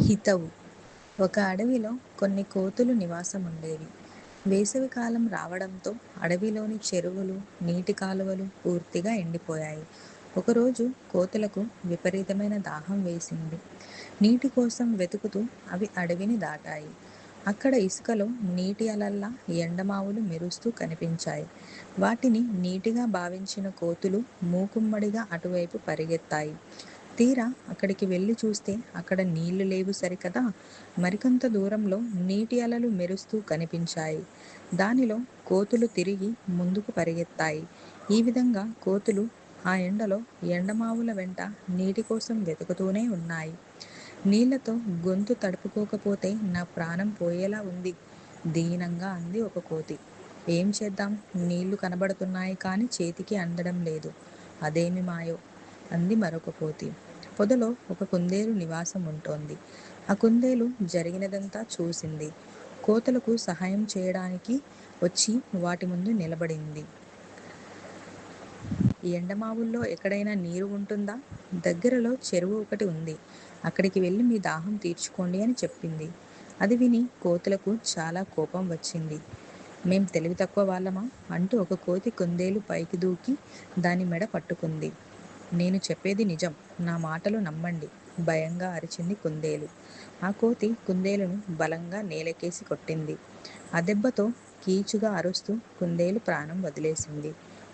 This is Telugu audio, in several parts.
హితవు. ఒక అడవిలో కొన్ని కోతులు నివాసం ఉండేవి. వేసవికాలం రావడంతో అడవిలోని చెరువులు, నీటి కాలువలు పూర్తిగా ఎండిపోయాయి. ఒకరోజు కోతులకు విపరీతమైన దాహం వేసింది. నీటి కోసం వెతుకుతూ అవి అడవిని దాటాయి. అక్కడ ఇసుకలో నీటి అలల్లా ఎండమావులు మెరుస్తూ కనిపించాయి. వాటిని నీటిగా భావించిన కోతులు మూకుమ్మడిగా అటువైపు పరిగెత్తాయి. తీరా అక్కడికి వెళ్ళి చూస్తే అక్కడ నీళ్లు లేవు సరికదా, మరికొంత దూరంలో నీటి అలలు మెరుస్తూ కనిపించాయి. దానిలో కోతులు తిరిగి ముందుకు పరిగెత్తాయి. ఈ విధంగా కోతులు ఆ ఎండలో ఎండమావుల వెంట నీటి కోసం వెతుకుతూనే ఉన్నాయి. నీళ్లతో గొంతు తడుపుకోకపోతే నా ప్రాణం పోయేలా ఉంది, దీనంగా అంది ఒక కోతి. ఏం చేద్దాం, నీళ్లు కనబడుతున్నాయి కానీ చేతికి అందడం లేదు, అదేమి మాయో అంది మరొక కోతి. పొదలో ఒక కుందేలు నివాసం ఉంటోంది. ఆ కుందేలు జరిగినదంతా చూసింది. కోతులకు సహాయం చేయడానికి వచ్చి వాటి ముందు నిలబడింది. ఎండమావుల్లో ఎక్కడైనా నీరు ఉంటుందా? దగ్గరలో చెరువు ఒకటి ఉంది, అక్కడికి వెళ్ళి మీ దాహం తీర్చుకోండి అని చెప్పింది. అది విని కోతులకు చాలా కోపం వచ్చింది. మేం తెలివి తక్కువ వాళ్ళమా అంటూ ఒక కోతి కుందేలు పైకి దూకి దాని మెడ పట్టుకుంది. నేను చెప్పేది నిజం, నా మాటలు నమ్మండి, భయంగా అరిచింది కుందేలు. ఆ కోతి కుందేలును బలంగా నేలకేసి కొట్టింది. ఆ దెబ్బతో కీచుగా అరుస్తూ కుందేలు ప్రాణం వదిలేసింది.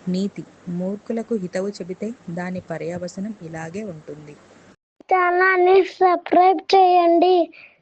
నీతి: మూర్ఖులకు హితవు చెబితే దాని పర్యవసనం ఇలాగే ఉంటుంది. ఛానల్ని సబ్స్క్రైబ్ చేయండి.